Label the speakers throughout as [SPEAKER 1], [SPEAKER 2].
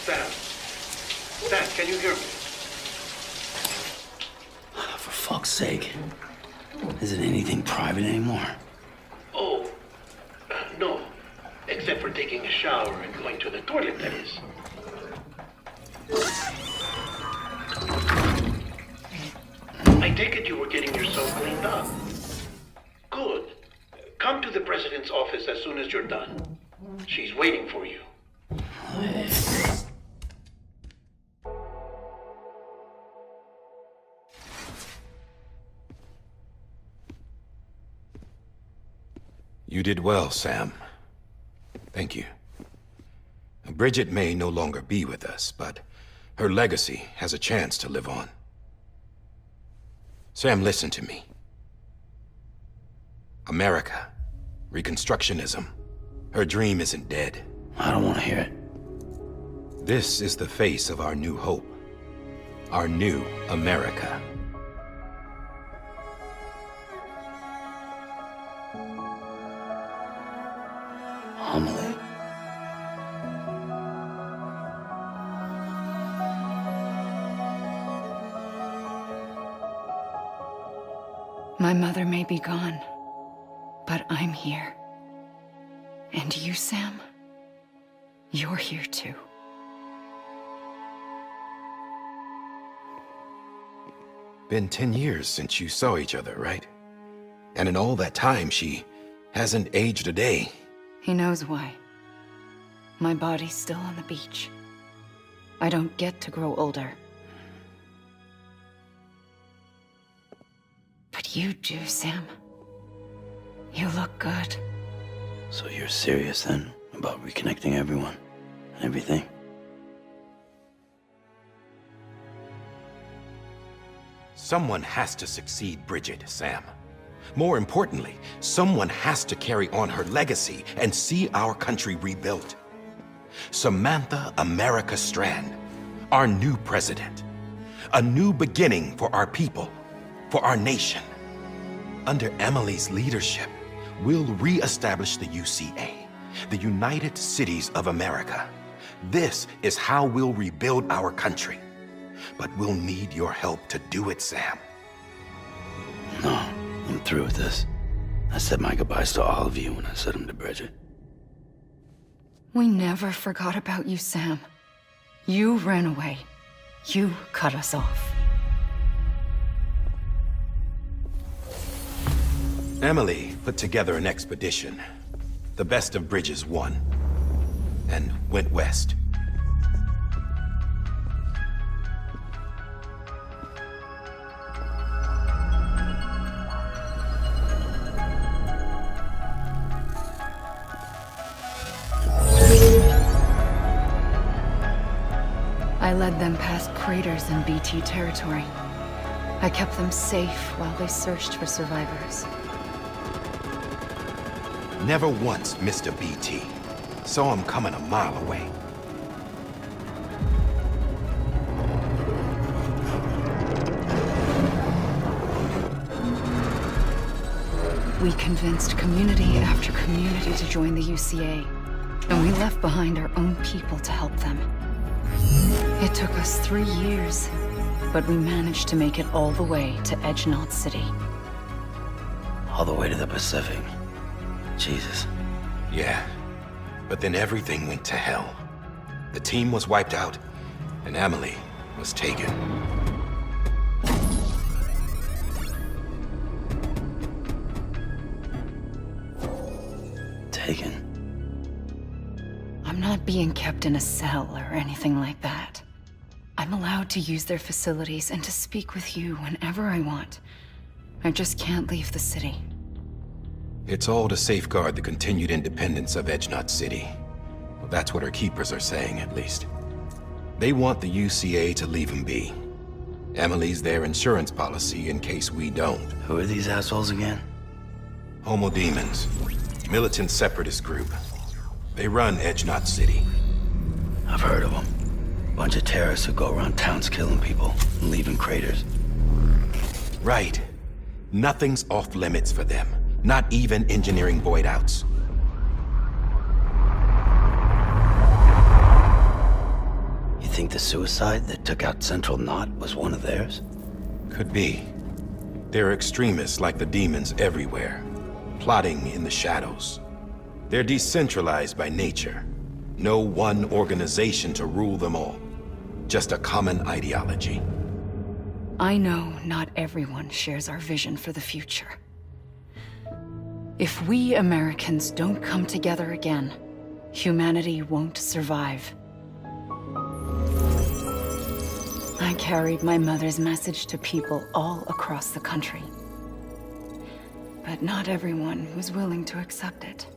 [SPEAKER 1] Sam. Sam, can you hear me?
[SPEAKER 2] For fuck's sake. Isn't anything private anymore?
[SPEAKER 1] Oh, no. Except for taking a shower and going to the toilet, that is. I take it you were getting yourself cleaned up. Good. Come to the president's office as soon as you're done. She's waiting for you.
[SPEAKER 3] You did well, Sam. Thank you. Bridget may no longer be with us, but her legacy has a chance to live on. Sam, listen to me. America, Reconstructionism, her dream isn't dead.
[SPEAKER 2] I don't want to hear it.
[SPEAKER 3] This is the face of our new hope. Our new America.
[SPEAKER 2] Homily.
[SPEAKER 4] My mother may be gone, but I'm here. And you, Sam, you're here too.
[SPEAKER 3] Been 10 years since you saw each other, right? And in all that time, she hasn't aged a day.
[SPEAKER 4] He knows why. My body's still on the beach. I don't get to grow older. But you do, Sam. You look good.
[SPEAKER 2] So you're serious then about reconnecting everyone and everything?
[SPEAKER 3] Someone has to succeed Bridget, Sam. More importantly, someone has to carry on her legacy and see our country rebuilt. Samantha America Strand, our new president. A new beginning for our people, for our nation. Under Emily's leadership, we'll re-establish the UCA, the United Cities of America. This is how we'll rebuild our country. But we'll need your help to do it, Sam.
[SPEAKER 2] No, I'm through with this. I said my goodbyes to all of you when I said them to Bridget.
[SPEAKER 4] We never forgot about you, Sam. You ran away. You cut us off.
[SPEAKER 3] Emily put together an expedition. The best of Bridges won. And went west.
[SPEAKER 4] I led them past craters in BT territory. I kept them safe while they searched for survivors.
[SPEAKER 3] Never once missed a BT. Saw him coming a mile away.
[SPEAKER 4] We convinced community after community to join the UCA, and we left behind our own people to help them. It took us 3 years, but we managed to make it all the way to Edge Knot City.
[SPEAKER 2] All the way to the Pacific. Jesus.
[SPEAKER 3] Yeah, but then everything went to hell. The team was wiped out, and Emily was taken.
[SPEAKER 2] Taken?
[SPEAKER 4] I'm not being kept in a cell or anything like that. I'm allowed to use their facilities and to speak with you whenever I want. I just can't leave the city.
[SPEAKER 3] It's all to safeguard the continued independence of Edge Knot City. Well, that's what our keepers are saying, at least. They want the UCA to leave them be. Emily's their insurance policy in case we don't.
[SPEAKER 2] Who are these assholes again?
[SPEAKER 3] Homo Demons. Militant separatist group. They run Edge Knot City.
[SPEAKER 2] I've heard of them. Bunch of terrorists who go around towns killing people and leaving craters.
[SPEAKER 3] Right. Nothing's off limits for them. Not even engineering void outs.
[SPEAKER 2] think the suicide that took out Central Knot was one of theirs?
[SPEAKER 3] Could be. There are extremists like the demons everywhere, plotting in the shadows. They're decentralized by nature. No one organization to rule them all. Just a common ideology.
[SPEAKER 4] I know not everyone shares our vision for the future. If we Americans don't come together again, humanity won't survive. I carried my mother's message to people all across the country. But not everyone was willing to accept it.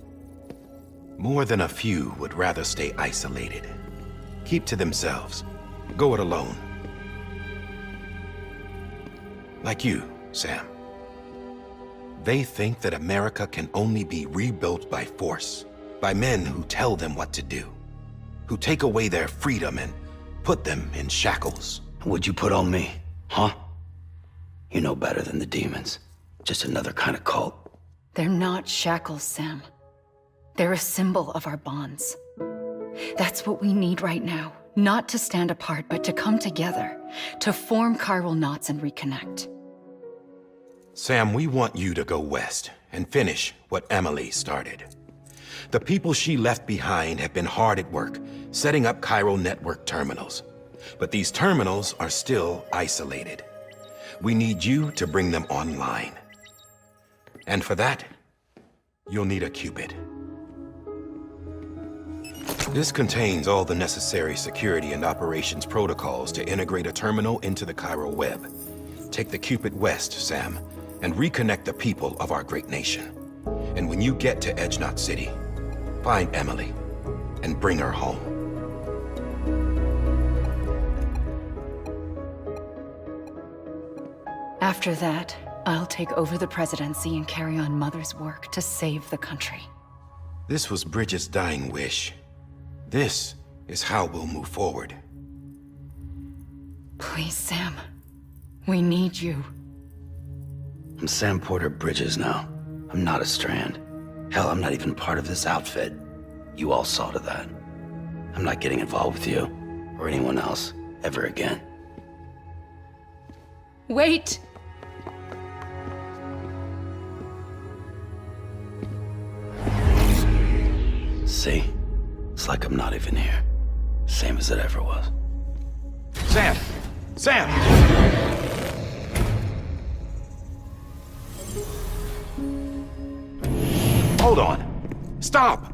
[SPEAKER 3] More than a few would rather stay isolated. Keep to themselves. Go it alone. Like you, Sam. They think that America can only be rebuilt by force, by men who tell them what to do, who take away their freedom and put them in shackles.
[SPEAKER 2] What'd you put on me, huh? You know better than the demons. Just another kind of cult.
[SPEAKER 4] They're not shackles, Sam. They're a symbol of our bonds. That's what we need right now. Not to stand apart, but to come together, to form chiral knots and reconnect.
[SPEAKER 3] Sam, we want you to go west and finish what Emily started. The people she left behind have been hard at work, setting up chiral network terminals. But these terminals are still isolated. We need you to bring them online. And for that, you'll need a Cupid. This contains all the necessary security and operations protocols to integrate a terminal into the chiral web. Take the Cupid west, Sam, and reconnect the people of our great nation. And when you get to Edge Knot City, find Emily and bring her home.
[SPEAKER 4] After that, I'll take over the presidency and carry on Mother's work to save the country.
[SPEAKER 3] This was Bridget's dying wish. This is how we'll move forward.
[SPEAKER 4] Please, Sam. We need you.
[SPEAKER 2] I'm Sam Porter Bridges now. I'm not a Strand. Hell, I'm not even part of this outfit. You all saw to that. I'm not getting involved with you, or anyone else, ever again.
[SPEAKER 4] Wait!
[SPEAKER 2] See? It's like I'm not even here. Same as it ever was.
[SPEAKER 3] Sam! Sam! Hold on. Stop!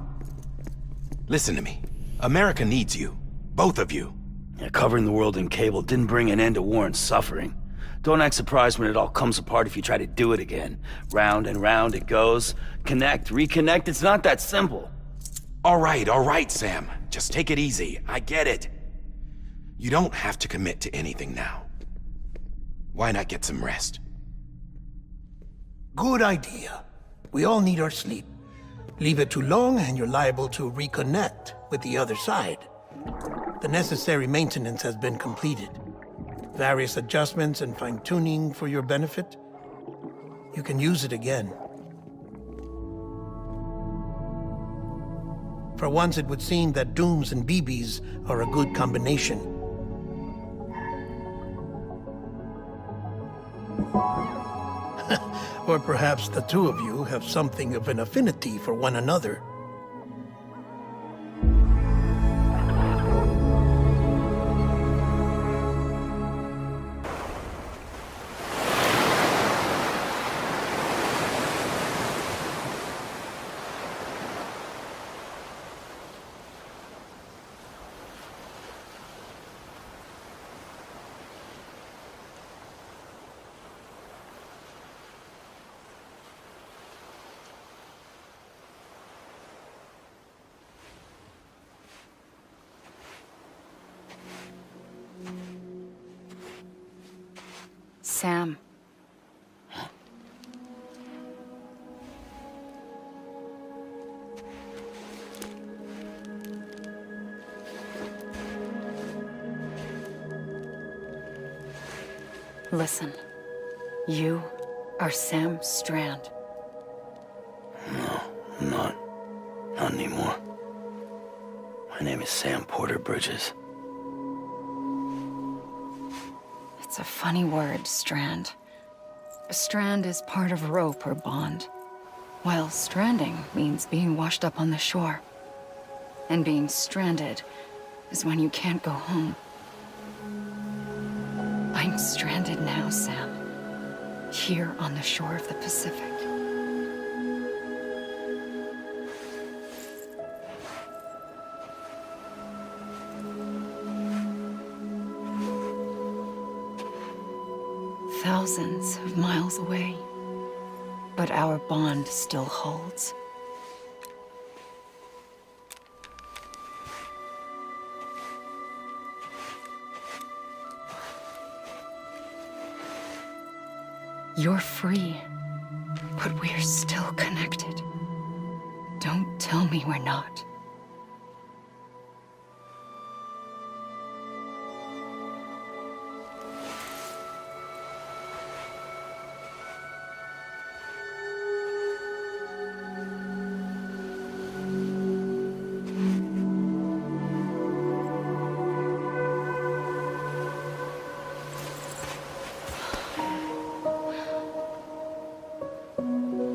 [SPEAKER 3] Listen to me. America needs you. Both of you.
[SPEAKER 2] Yeah, covering the world in cable didn't bring an end to war and suffering. Don't act surprised when it all comes apart if you try to do it again. Round and round it goes. Connect, reconnect, it's not that simple.
[SPEAKER 3] All right, Sam. Just take it easy. I get it. You don't have to commit to anything now. Why not get some rest?
[SPEAKER 1] Good idea. We all need our sleep. Leave it too long and you're liable to reconnect with the other side. The necessary maintenance has been completed. Various adjustments and fine-tuning for your benefit. You can use it again. For once, it would seem that Dooms and BBs are a good combination. Or perhaps the two of you have something of an affinity for one another.
[SPEAKER 4] Sam. Listen. You are Sam Strand.
[SPEAKER 2] No, I'm not. Not anymore. My name is Sam Porter Bridges.
[SPEAKER 4] It's a funny word, strand. A strand is part of rope or bond, while stranding means being washed up on the shore. And being stranded is when you can't go home. I'm stranded now, Sam. Here on the shore of the Pacific. Thousands of miles away, but our bond still holds. You're free, but we're still connected. Don't tell me we're not.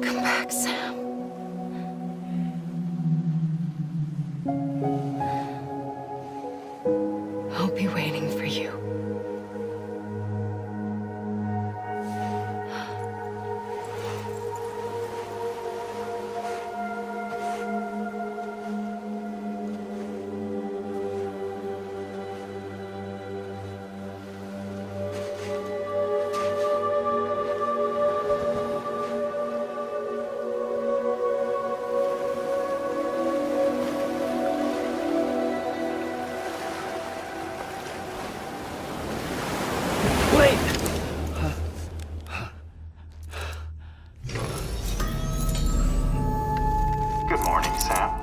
[SPEAKER 4] Come back, Sam. I'll be waiting for you.
[SPEAKER 5] Good morning, Sam.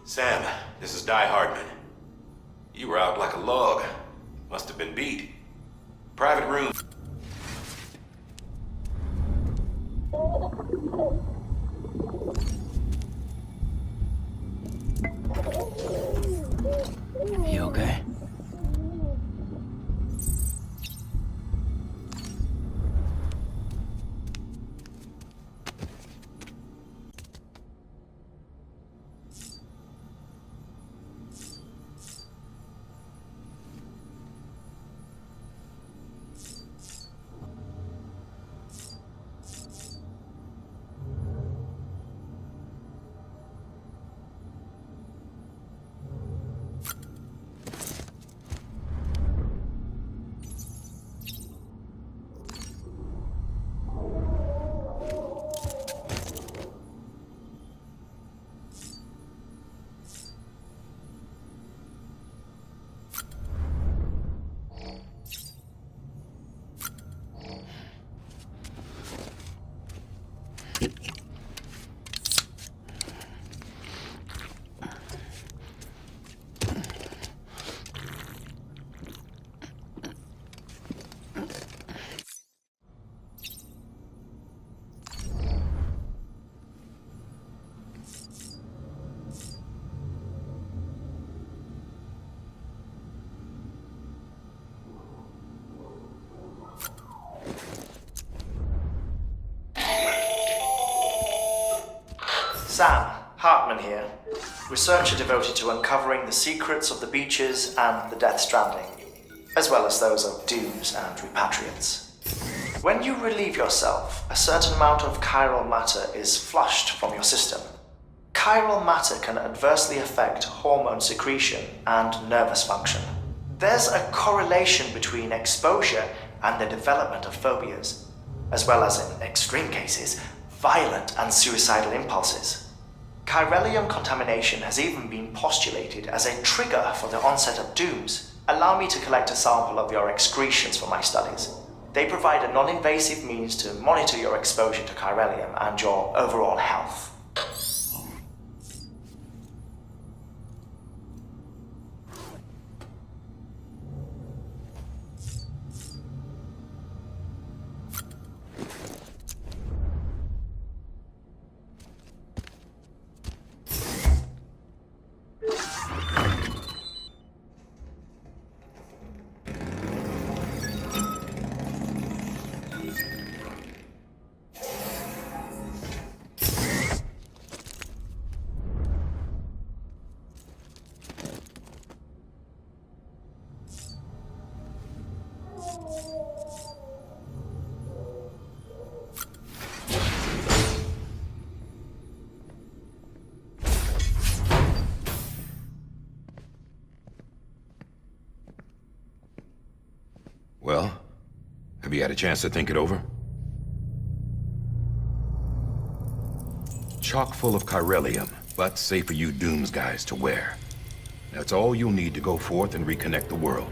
[SPEAKER 3] Sam, this is Di Hardman. You were out like a log. Must have been beat. Private room.
[SPEAKER 2] You okay?
[SPEAKER 5] Sam, Hartman here, researcher devoted to uncovering the secrets of the beaches and the Death Stranding, as well as those of dooms and repatriates. When you relieve yourself, a certain amount of chiral matter is flushed from your system. Chiral matter can adversely affect hormone secretion and nervous function. There's a correlation between exposure and the development of phobias, as well as, in extreme cases, violent and suicidal impulses. Chiralium contamination has even been postulated as a trigger for the onset of dooms. Allow me to collect a sample of your excretions for my studies. They provide a non-invasive means to monitor your exposure to chiralium and your overall health.
[SPEAKER 3] Well, have you had a chance to think it over? Chock full of chiralium, but safe for you Dooms guys to wear. That's all you'll need to go forth and reconnect the world.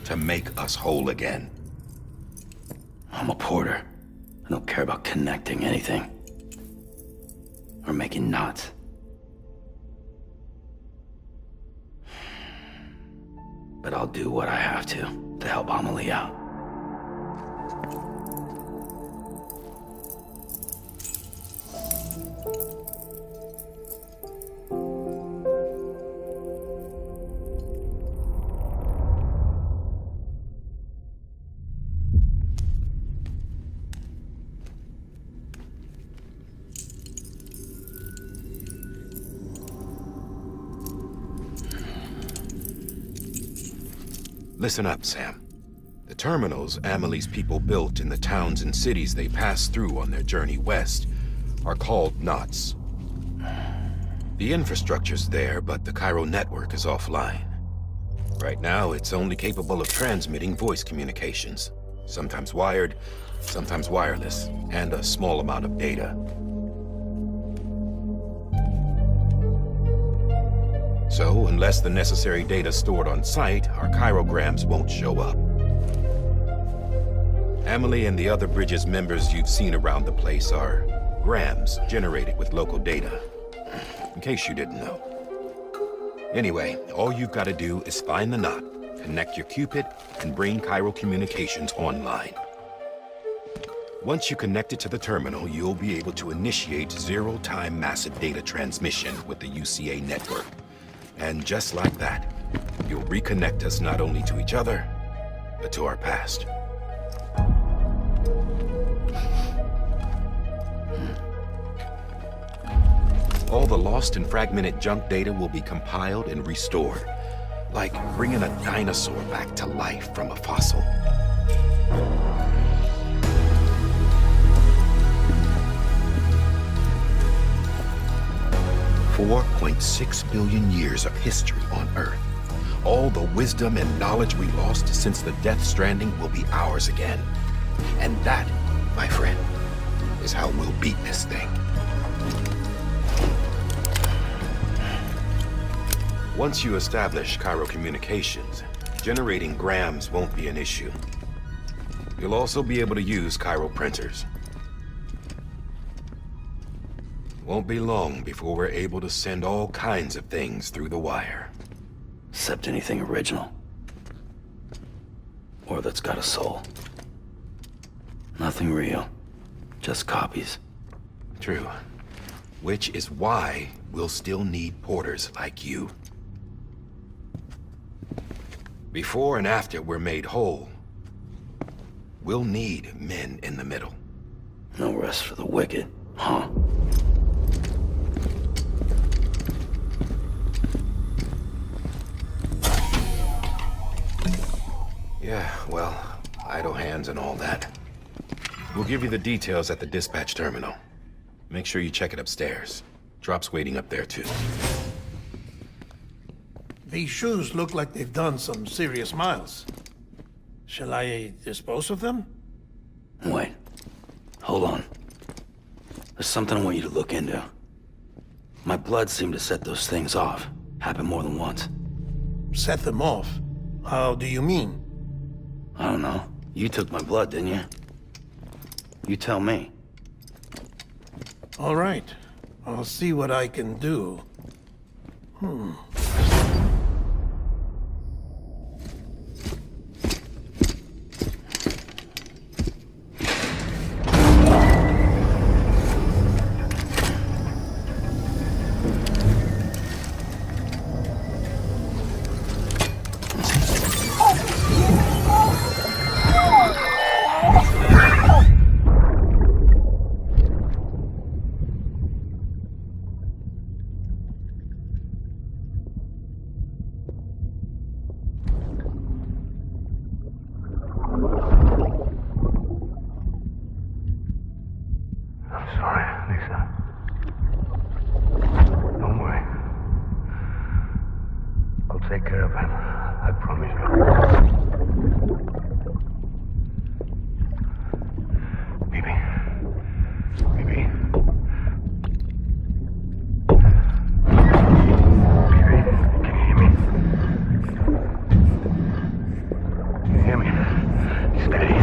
[SPEAKER 3] To make us whole again.
[SPEAKER 2] I'm a porter. I don't care about connecting anything. Or making knots. But I'll do what I have to help Amelie out.
[SPEAKER 3] Listen up, Sam. The terminals Amelie's people built in the towns and cities they passed through on their journey west are called knots. The infrastructure's there, but the Cairo network is offline. Right now, it's only capable of transmitting voice communications. Sometimes wired, sometimes wireless, and a small amount of data. So, unless the necessary data stored on site, our chirograms won't show up. Amelie and the other Bridges members you've seen around the place are grams generated with local data. In case you didn't know. Anyway, all you've got to do is find the knot, connect your Cupid, and bring Cairo communications online. Once you connect it to the terminal, you'll be able to initiate zero-time massive data transmission with the UCA network. And just like that, you'll reconnect us not only to each other, but to our past. All the lost and fragmented junk data will be compiled and restored, like bringing a dinosaur back to life from a fossil. $4.6 billion years of history on Earth. All the wisdom and knowledge we lost since the Death Stranding will be ours again. And that, my friend, is how we'll beat this thing. Once you establish Cairo communications, generating grams won't be an issue. You'll also be able to use Cairo printers. Won't be long before we're able to send all kinds of things through the wire.
[SPEAKER 2] Except anything original. Or that's got a soul. Nothing real. Just copies.
[SPEAKER 3] True. Which is why we'll still need porters like you. Before and after we're made whole, we'll need men in the middle.
[SPEAKER 2] No rest for the wicked, huh?
[SPEAKER 3] Yeah, well, idle hands and all that. We'll give you the details at the dispatch terminal. Make sure you check it upstairs. Drop's waiting up there, too.
[SPEAKER 1] These shoes look like they've done some serious miles. Shall I dispose of them?
[SPEAKER 2] Wait. Hold on. There's something I want you to look into. My blood seemed to set those things off. Happened more than once.
[SPEAKER 1] Set them off? How do you mean?
[SPEAKER 2] I don't know. You took my blood, didn't you? You tell me.
[SPEAKER 1] All right. I'll see what I can do.
[SPEAKER 6] I'm sorry, Lisa. Don't worry. I'll take care of him. I promise you. Baby. Baby. Baby, can you hear me? Can you hear me? Steady.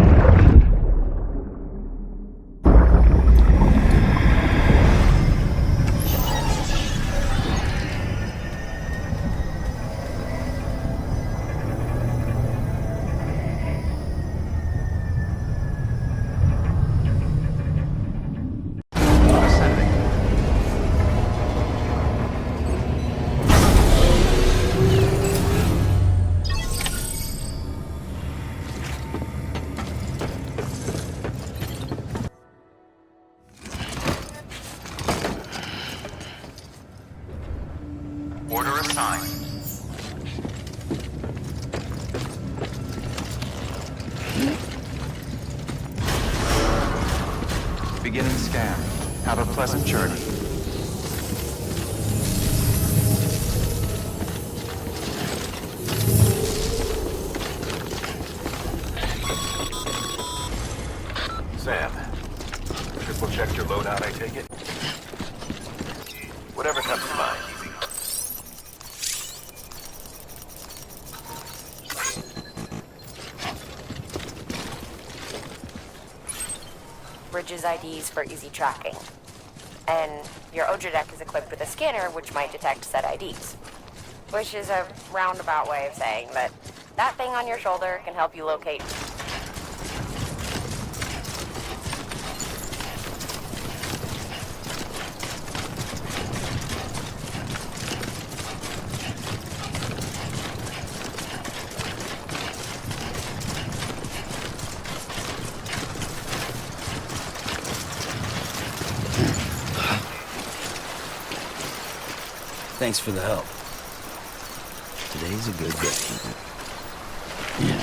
[SPEAKER 7] Order assigned. Beginning scan. Have a pleasant journey.
[SPEAKER 6] Sam, triple checked your loadout, I take it? Whatever comes to mind.
[SPEAKER 8] Bridges IDs for easy tracking. And your Odra deck is equipped with a scanner which might detect said IDs. Which is a roundabout way of saying that that thing on your shoulder can help you locate.
[SPEAKER 2] Thanks for the help. Today's a good day. Yeah.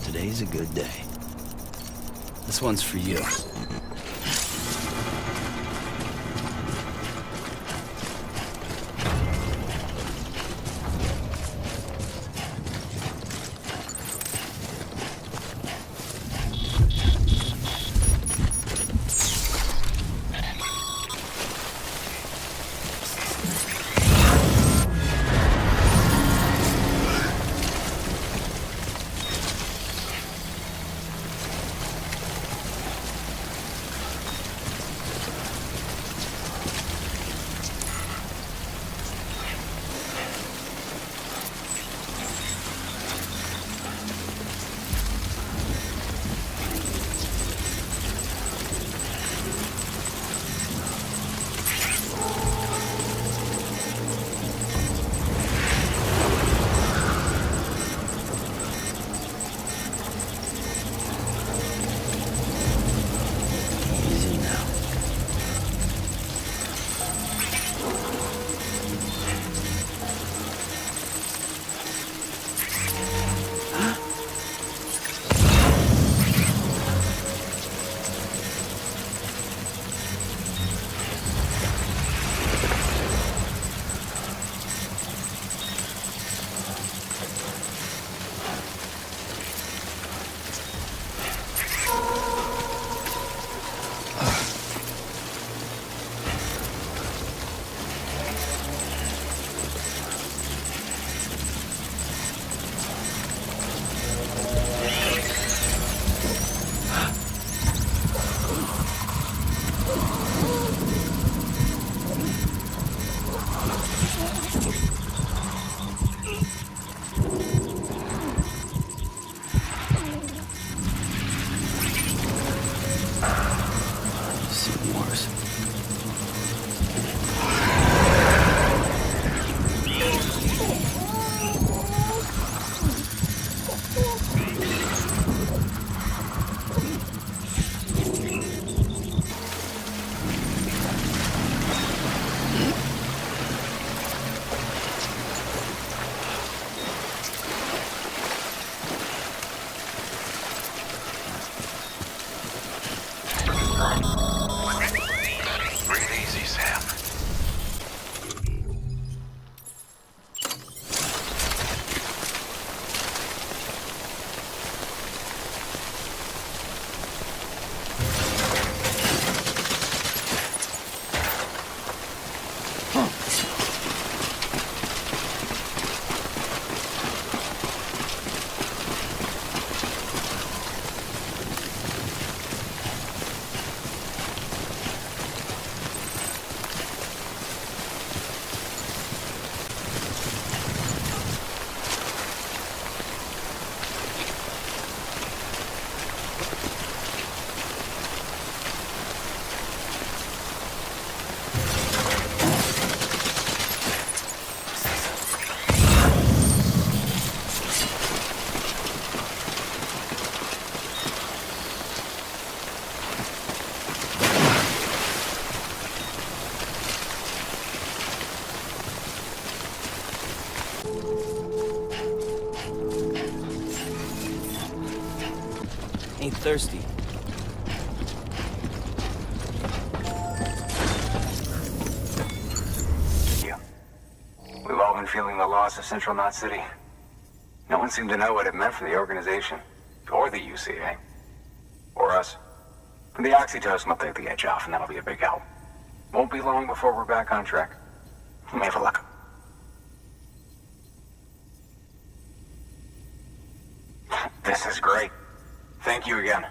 [SPEAKER 2] Today's a good day. This one's for you.
[SPEAKER 9] Ain't thirsty.
[SPEAKER 6] We've all been feeling the loss of Central Knot City. No one seemed to know what it meant for the organization, or the UCA, or us. And the oxytocin will take the edge off, and that'll be a big help. Won't be long before we're back on track. We may have a luck. This is great. Thank you again.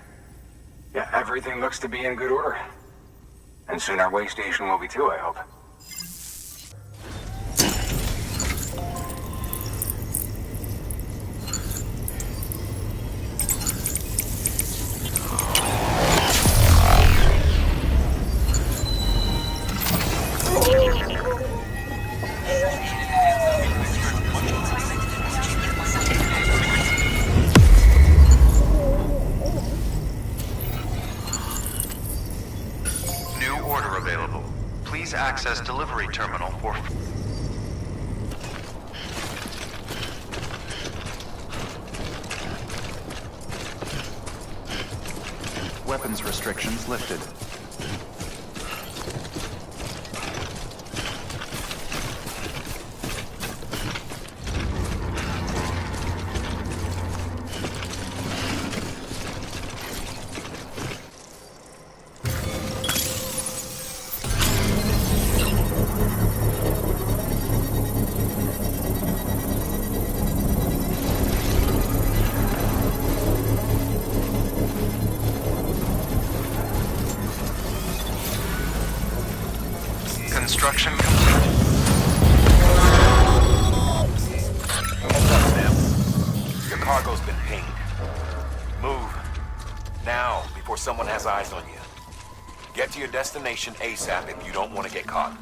[SPEAKER 6] Yeah, everything looks to be in good order. And soon our way station will be too, I hope.
[SPEAKER 7] New order available. Please access delivery terminal for... Weapons restrictions lifted. Construction complete.
[SPEAKER 3] What's up, Sam? Your cargo's been pinged. Move. Now, before someone has eyes on you. Get to your destination ASAP if you don't want to get caught.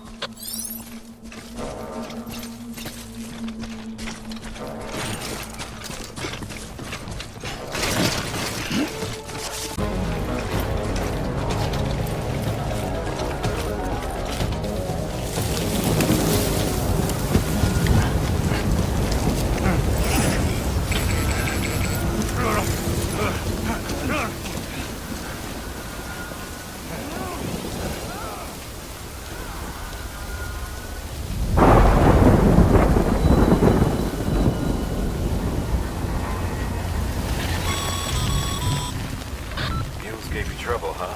[SPEAKER 3] Gave you trouble, huh?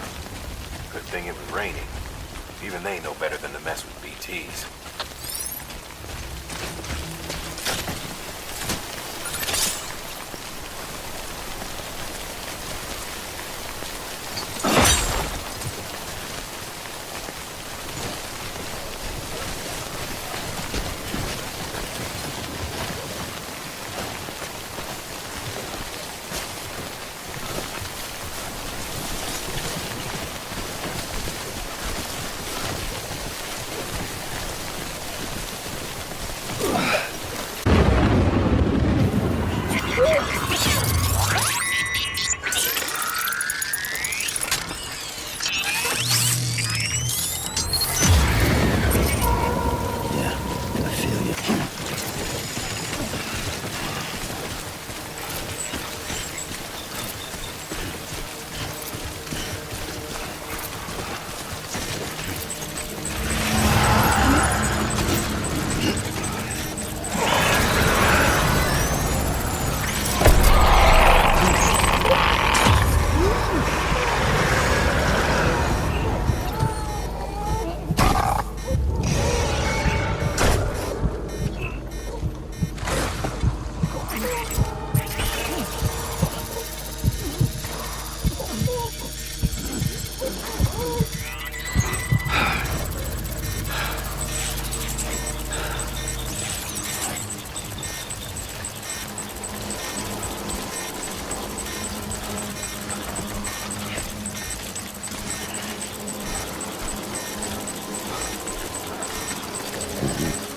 [SPEAKER 3] Good thing it was raining. Even they know better than to mess with BTs.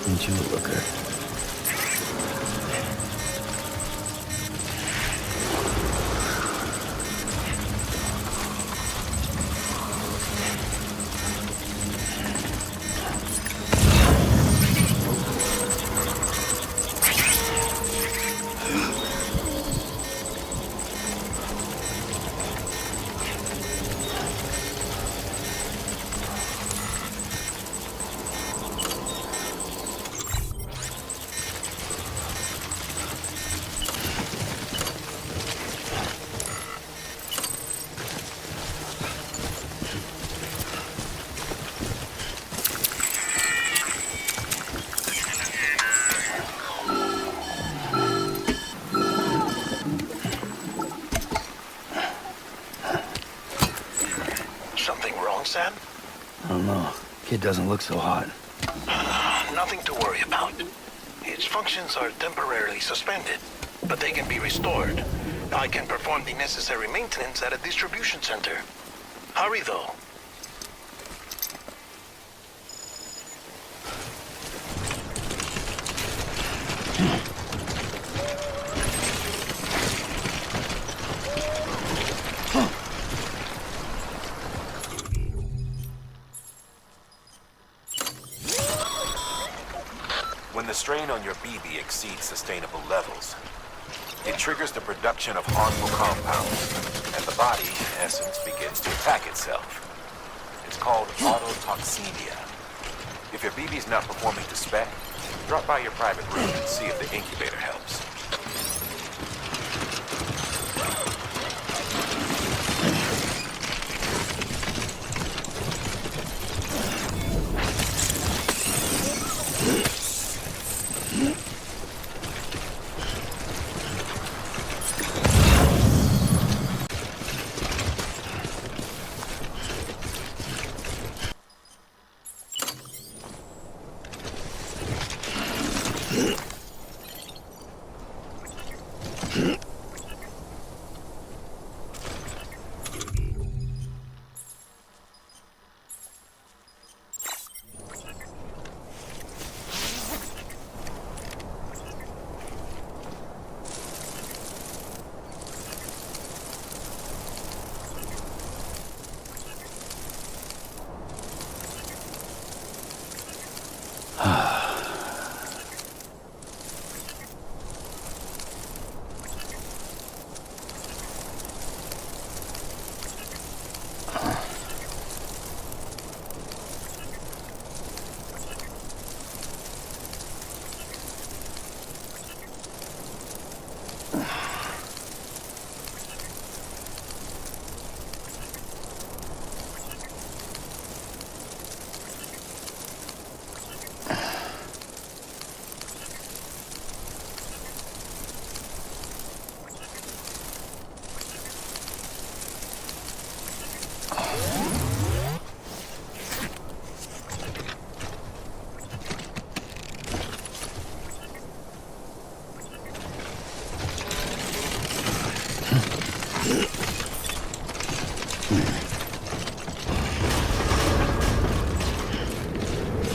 [SPEAKER 2] Ain't you a looker?
[SPEAKER 1] wrong, Sam?
[SPEAKER 2] I don't know. Kid doesn't look so hot.
[SPEAKER 1] Nothing to worry about. Its functions are temporarily suspended, but they can be restored. I can perform the necessary maintenance at a distribution center. Hurry, though.
[SPEAKER 3] When the strain on your BB exceeds sustainable levels, it triggers the production of harmful compounds, and the body, in essence, begins to attack itself. It's called autotoxemia. If your BB's not performing to spec, drop by your private room and see if the incubator helps.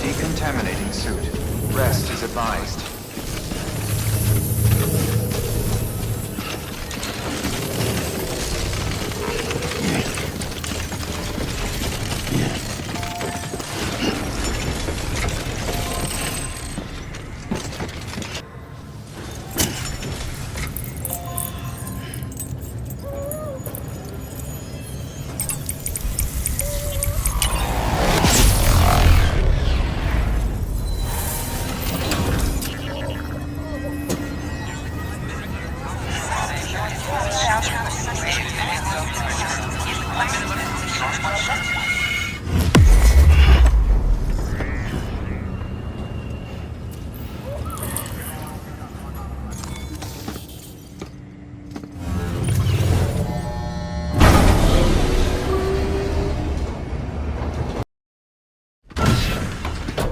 [SPEAKER 7] Decontaminating suit. Rest is advised.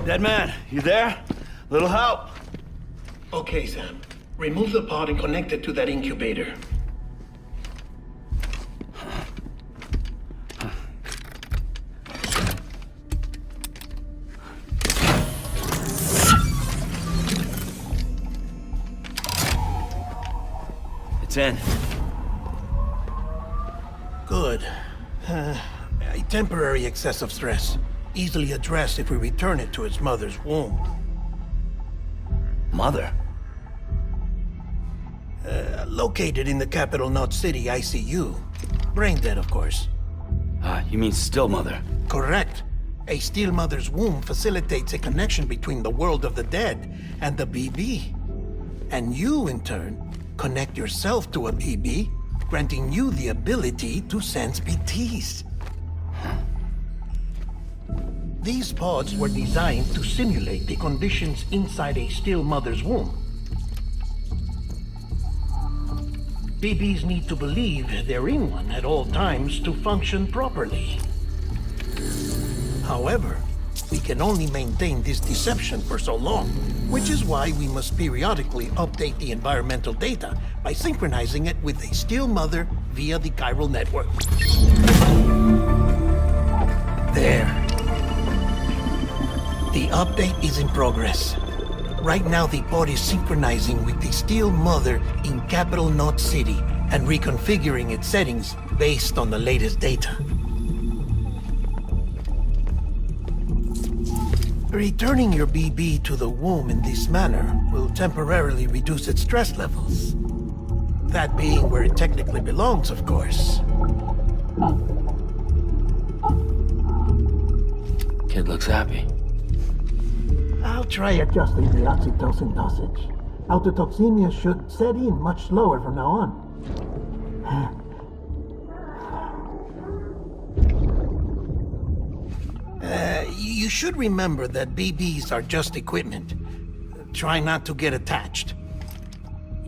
[SPEAKER 9] Dead man, you there? Little help?
[SPEAKER 1] Okay, Sam. Remove the pod and connect it to that incubator.
[SPEAKER 9] It's in.
[SPEAKER 1] Good. A temporary excessive stress. Easily addressed if we return it to its mother's womb.
[SPEAKER 9] Mother?
[SPEAKER 1] Located in the capital Knot City ICU. Brain dead, of course.
[SPEAKER 9] You mean still mother?
[SPEAKER 1] Correct. A still mother's womb facilitates a connection between the world of the dead and the BB. And you, in turn, connect yourself to a BB, granting you the ability to sense BTs. These pods were designed to simulate the conditions inside a still mother's womb. BBs need to believe they're in one at all times to function properly. However, we can only maintain this deception for so long, which is why we must periodically update the environmental data by synchronizing it with a still mother via the chiral network. There. The update is in progress. Right now, the pod is synchronizing with the Steel Mother in Capital Knot City and reconfiguring its settings based on the latest data. Returning your BB to the womb in this manner will temporarily reduce its stress levels. That being where it technically belongs, of course.
[SPEAKER 2] Kid looks happy.
[SPEAKER 1] I'll try adjusting the oxytocin dosage. Autotoxemia should set in much slower from now on. You should remember that BBs are just equipment. Try not to get attached.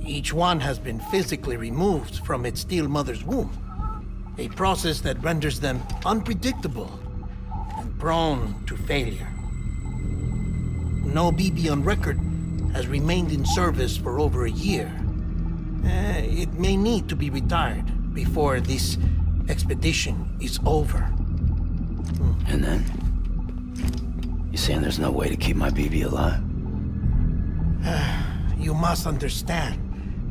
[SPEAKER 1] Each one has been physically removed from its steel mother's womb. A process that renders them unpredictable and prone to failure. No BB on record has remained in service for over a year. It may need to be retired before this expedition is over.
[SPEAKER 2] And then? You saying there's no way to keep my BB alive?
[SPEAKER 1] You must understand,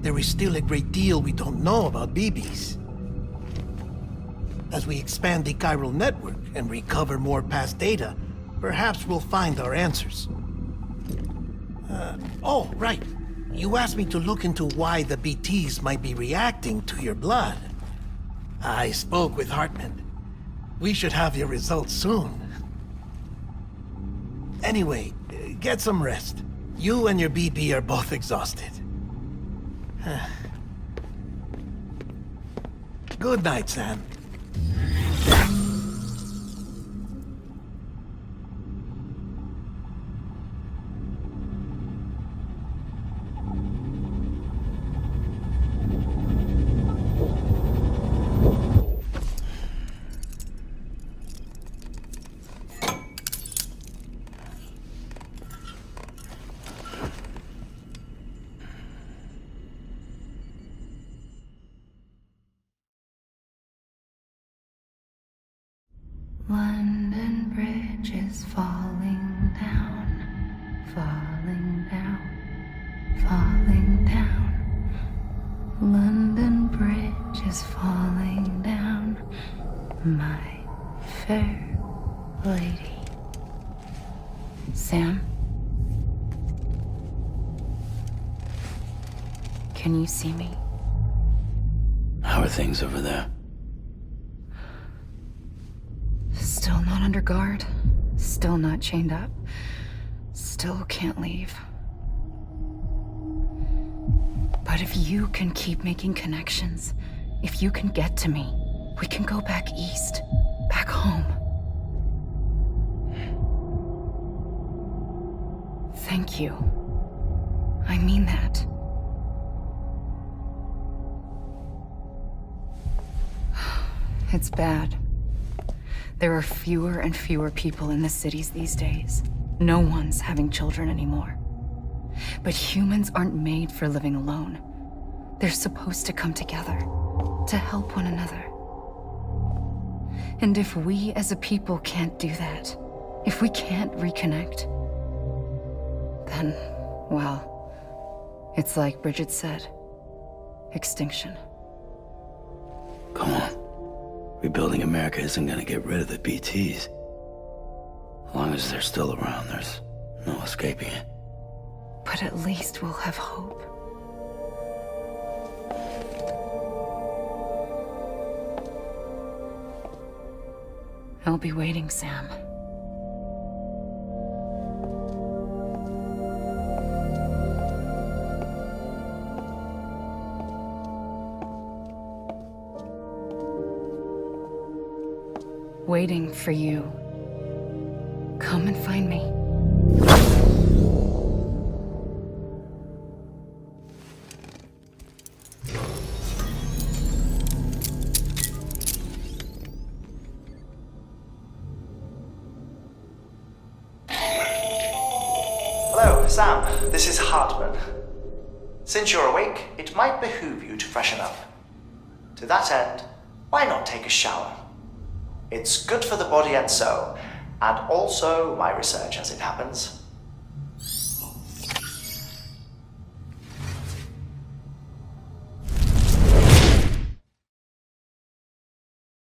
[SPEAKER 1] there is still a great deal we don't know about BBs. As we expand the chiral network and recover more past data, perhaps we'll find our answers. Oh, right. You asked me to look into why the BTs might be reacting to your blood. I spoke with Hartman. We should have your results soon. Anyway, get some rest. You and your BB are both exhausted. Good night, Sam.
[SPEAKER 4] London Bridge is falling down, falling down, falling down. London Bridge is falling down, my fair lady. Sam? Can you see me?
[SPEAKER 2] How are things over there?
[SPEAKER 4] Still not under guard, still not chained up, still can't leave. But if you can keep making connections, if you can get to me, we can go back east, back home. Thank you. I mean that. It's bad. There are fewer and fewer people in the cities these days. No one's having children anymore. But humans aren't made for living alone. They're supposed to come together, to help one another. And if we as a people can't do that, if we can't reconnect, then, well, it's like Bridget said, extinction.
[SPEAKER 2] Come on. Rebuilding America isn't gonna get rid of the BTs. As long as they're still around, there's no escaping it.
[SPEAKER 4] But at least we'll have hope. I'll be waiting, Sam. Waiting for you. Come and find me.
[SPEAKER 5] Hello, Sam. This is Hartman. Since you're awake, it might behoove you to freshen up. To that end, why not take a shower? It's good for the body and soul, and also my research as it happens.